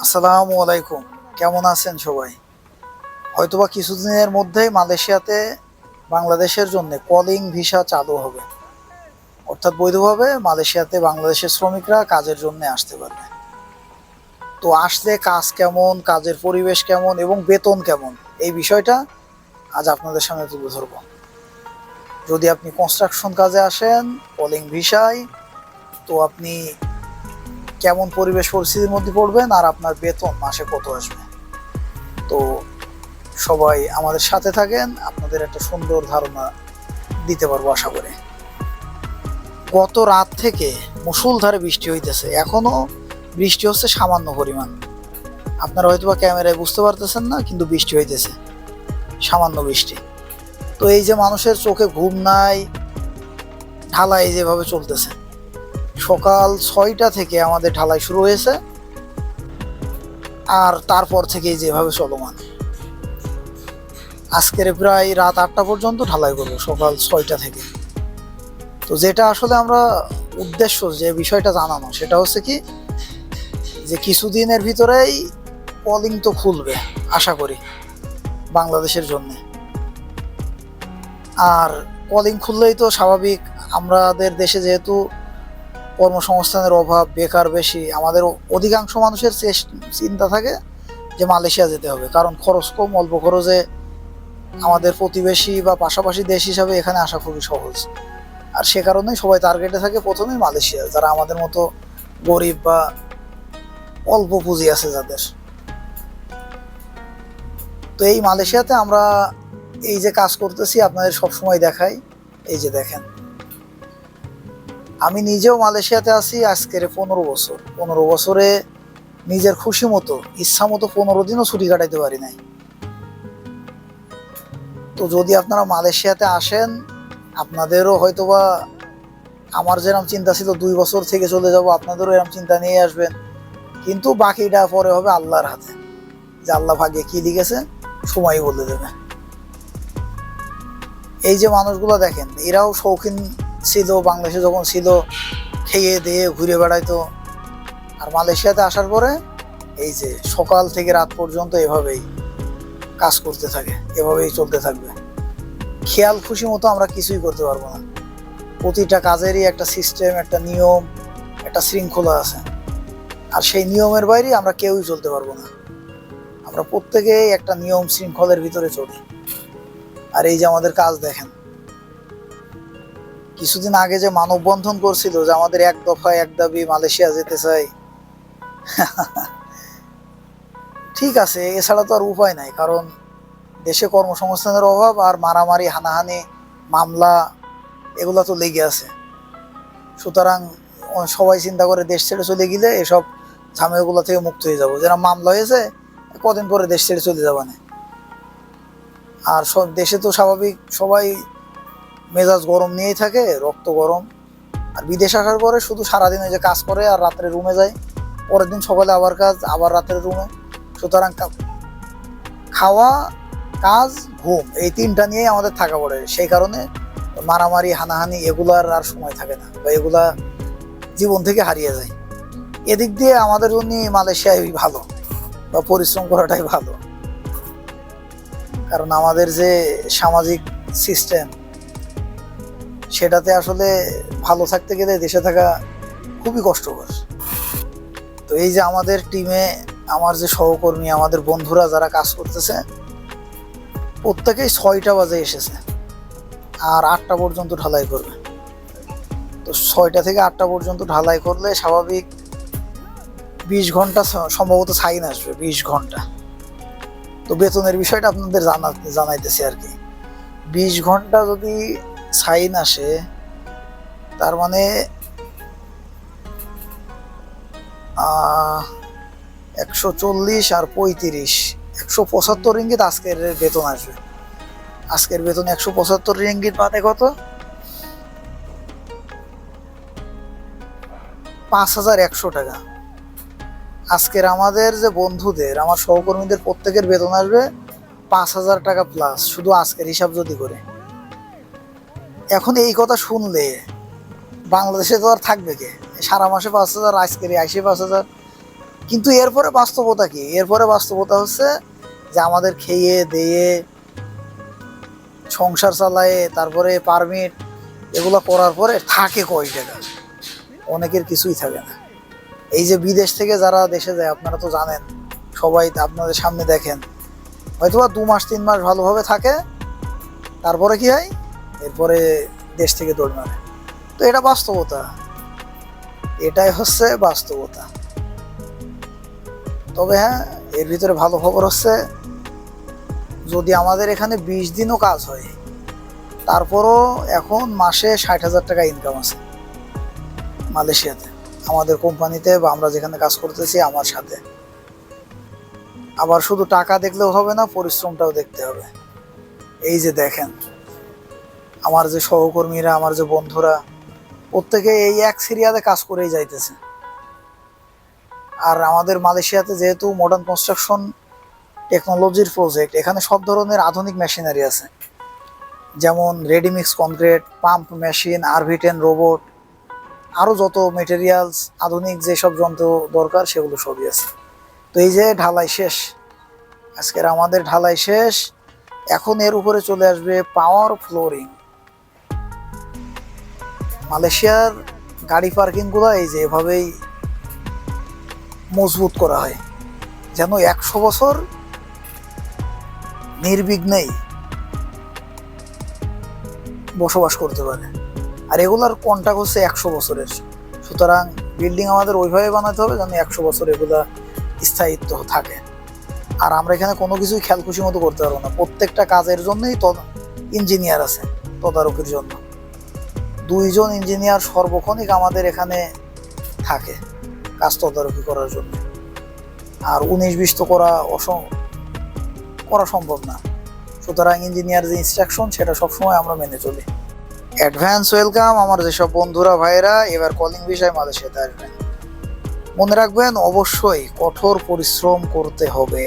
আসসালামু আলাইকুম। কেমন আছেন সবাই? হয়তোবা কিছুদিনের মধ্যেই মালয়েশিয়াতে বাংলাদেশের জন্য কলিং ভিসা চালু হবে, অর্থাৎ বৈধভাবে মালয়েশিয়াতে বাংলাদেশের শ্রমিকরা কাজের জন্য আসতে পারবে। তো আসলে কাজ কেমন, কাজের পরিবেশ কেমন এবং বেতন কেমন, এই বিষয়টা আজ আপনাদের সামনে তুলে ধরব। যদি আপনি কনস্ট্রাকশন কাজে আসেন কলিং ভিসায়, তো আপনি কেমন পরিবেশ পরিস্থিতির মধ্যে পড়বেন আর আপনার বেতন মাসে কত আসবে। তো সবাই আমাদের সাথে থাকেন, আপনাদের একটা সুন্দর ধারণা দিতে পারবো আশা করি। গত রাত থেকে মুষলধারে বৃষ্টি হইতেছে, এখনো বৃষ্টি হচ্ছে সামান্য পরিমাণ। আপনারা হয়তো বা ক্যামেরায় বুঝতে পারতেছেন না, কিন্তু বৃষ্টি হইতেছে, সামান্য বৃষ্টি। তো এই যে মানুষের চোখে ঘুম নাই, ঢালাই যেভাবে চলতেছে, সকাল 6টা থেকে আমাদের ঢালাই শুরু হয়েছে, আর তারপর থেকেই যেভাবে চলমান, আজকের প্রায় রাত 8টা পর্যন্ত ঢালাই করবো, সকাল 6টা থেকে। তো যেটা আসলে আমরা উদ্দেশ্য যে বিষয়টা জানানো, সেটা হচ্ছে কি, যে কিছুদিনের ভিতরেই কলিং তো খুলবে আশা করি বাংলাদেশের জন্য। আর কলিং খুললেই তো স্বাভাবিক, আমাদের দেশে যেহেতু কর্মসংস্থানের অভাব, বেকার বেশি, আমাদের অধিকাংশ মানুষের চিন্তা থাকে যে মালয়েশিয়া যেতে হবে, কারণ খরচ কম, অল্প খরচে আমাদের প্রতিবেশী বা পাশাপাশি দেশ হিসাবে এখানে আসা খুবই সহজ। আর সে কারণেই সবাই টার্গেটে থাকে প্রথমেই মালয়েশিয়া, যারা আমাদের মতো গরিব বা অল্প পুঁজি আছে যাদের। তো এই মালয়েশিয়াতে আমরা এই যে কাজ করতেছি আপনাদের সবসময় দেখাই, এই যে দেখেন, আমি নিজেও মালয়েশিয়াতে আছি আজকের 15 বছর। 15 বছরে নিজের খুশি মতো, ইচ্ছা মতো 15 দিনও ছুটি কাটাইতে পারি নাই। তো যদি আপনারা মালয়েশিয়াতে আসেন, আপনাদেরও হয়তোবা আমার যেরকম চিন্তা ছিল 2 বছর থেকে চলে যাব, আপনাদেরও এরকম চিন্তা নিয়ে আসবেন, কিন্তু বাকিটা পরে হবে আল্লাহর হাতে, যে আল্লাহ ভাগ্যে কি লিখেছে সময় বলে দেবে। এই যে মানুষগুলো দেখেন, এরাও শৌখিন ছিল, বাংলাদেশে যখন ছিল খেয়ে দিয়ে ঘুরে বেড়াইতো, আর মালয়েশিয়াতে আসার পরে এই যে সকাল থেকে রাত পর্যন্ত এভাবেই কাজ করতে থাকে, এভাবেই চলতে থাকবে। খেয়াল খুশি মতো আমরা কিছুই করতে পারবো না। প্রতিটা কাজেরই একটা সিস্টেম, একটা নিয়ম, একটা শৃঙ্খলা আছে, আর সেই নিয়মের বাইরে আমরা কেউই চলতে পারবো না। আমরা প্রত্যেকেই একটা নিয়ম শৃঙ্খলের ভিতরে চলি। আর এই যে আমাদের কাজ দেখেন, কিছুদিন আগে যে মানববন্ধন করছিল যে আমাদের এক দফা এক দাবি, মালয়েশিয়া যেতে চাই, ঠিক আছে, এছাড়া তো আর উপায় নাই, কারণ দেশে কর্মসংস্থানের অভাব, আর মারামারি, হানাহানি, মামলা, এগুলো তো লেগে আছে। সুতরাং সবাই চিন্তা করে দেশ ছেড়ে চলে গেলে এসব ঝামেলাগুলো থেকে মুক্ত হয়ে যাবো। যেরকম মামলা হয়েছে, কদিন পরে দেশ ছেড়ে চলে যাবা না। আর সব দেশে তো স্বাভাবিক সবাই মেজাজ গরম নিয়েই থাকে, রক্ত গরম। আর বিদেশ আসার পরে শুধু সারাদিন ওই যে কাজ করে আর রাত্রে রুমে যায়, পরের দিন সকালে আবার কাজ, আবার রাত্রে রুমে। সুতরাং খাওয়া, কাজ, ঘুম, এই তিনটা নিয়েই আমাদের থাকা পড়ে। সেই কারণে মারামারি, হানাহানি এগুলার আর সময় থাকে না, বা এগুলা জীবন থেকে হারিয়ে যায়। এদিক দিয়ে আমাদের জন্য মালয়েশিয়ায় ভালো, বা পরিশ্রম করাটাই ভালো, কারণ আমাদের যে সামাজিক সিস্টেম, সেটাতে আসলে ভালো থাকতে গেলে দেশে থাকা খুবই কষ্টকর। তো এই যে আমাদের টিমে আমার যে সহকর্মী, আমাদের বন্ধুরা যারা কাজ করতেছে, প্রত্যেকেই 6টা বাজে এসেছে, আর 8টা পর্যন্ত ঢালাই করবে। তো 6টা থেকে 8টা পর্যন্ত ঢালাই করলে স্বাভাবিক 20 ঘন্টা সম্ভবত সাইন আসবে, 20 ঘন্টা। তো বেতনের বিষয়টা আপনাদের জানাইতেছি আর কি। 20 ঘন্টা যদি সাইন আসে, তার মানে 140 আর 35, 175 রিঙ্গিত আজকের বেতন আসবে। আজকের বেতন 175 রিঙ্গিত, মানে কত? 5100 টাকা। আজকের আমাদের যে বন্ধুদের, আমার সহকর্মীদের প্রত্যেকের বেতন আসবে 5000 টাকা প্লাস, শুধু আজকের হিসাব যদি করে। এখন এই কথা শুনলে বাংলাদেশে তো আর থাকবে কে? সারা মাসে 5000, আজকের 5000, কিন্তু এরপরে বাস্তবতা কি? এরপরে বাস্তবতা হচ্ছে যে আমাদের খেয়ে দেয়ে সংসার চালায়ে তারপরে পারমিট এগুলো করার পরে থাকে কয় টাকা? অনেকের কিছুই থাকে না। এই যে বিদেশ থেকে যারা দেশে যায় আপনারা তো জানেন, সবাই আপনাদের সামনে দেখেন, হয়তোবা 2 মাস 3 মাস ভালোভাবে থাকে, তারপরে কি হয়? এরপরে দেশ থেকে দৌড় মারে। তো এটা বাস্তবতা, এটাই হচ্ছে বাস্তবতা। তবে হ্যাঁ, এর ভিতরে ভালো খবর হচ্ছে, যদি আমাদের এখানে 20 দিনও কাজ হয়, তারপরও এখন মাসে 60,000 টাকা ইনকাম আছে মালয়েশিয়াতে, আমাদের কোম্পানিতে বা আমরা যেখানে কাজ করতেছি আমার সাথে। আবার শুধু টাকা দেখলেও হবে না, পরিশ্রমটাও দেখতে হবে। এই যে দেখেন, আমার যে সহকর্মীরা, আমার যে বন্ধুরা, প্রত্যেকে এই এক সিরিয়ালে কাজ করেই যাইতেছে। আর আমাদের মালয়েশিয়াতে যেহেতু মডার্ন কনস্ট্রাকশন টেকনোলজির প্রজেক্ট, এখানে সব ধরনের আধুনিক মেশিনারি আছে, যেমন রেডিমিক্স কনক্রিট, পাম্প মেশিন, আরভি10 রোবট, আরও যত মেটেরিয়ালস আধুনিক যেসব যন্ত্র দরকার সেগুলো সবই আছে। তো এই যে ঢালাই শেষ, আজকের আমাদের ঢালাই শেষ, এখন এর উপরে চলে আসবে পাওয়ার ফ্লোরিং। মালয়েশিয়ার গাড়ি পার্কিংগুলো এই যে এভাবেই মজবুত করা হয়, যেন 100 বছর নির্বিঘ্নেই বসবাস করতে পারে। আর এগুলার কন্ট্রাক্ট হচ্ছে 100 বছরের। সুতরাং বিল্ডিং আমাদের ওইভাবে বানাতে হবে যেন 100 বছর এগুলা স্থায়িত্ব থাকে। আর আমরা এখানে কোনো কিছুই খেয়ালখুশি মতো করতে পারবো না, প্রত্যেকটা কাজের জন্যই ইঞ্জিনিয়ার আছে তদারকির জন্য। 2 জন ইঞ্জিনিয়ার সর্বক্ষণিক আমাদের এখানে থাকে কাজ তদারকি করার জন্য। আর 19-20 তো করা সম্ভব না। সুতরাং ইঞ্জিনিয়ার যে ইনস্ট্রাকশন সেটা সবসময় আমরা মেনে চলি। অ্যাডভান্স ওয়েলকাম আমার যেসব বন্ধুরা ভাইরা এবার কলিং ভিসায় মালয়েশিয়াতে আসবেন। মনে রাখবেন, অবশ্যই কঠোর পরিশ্রম করতে হবে।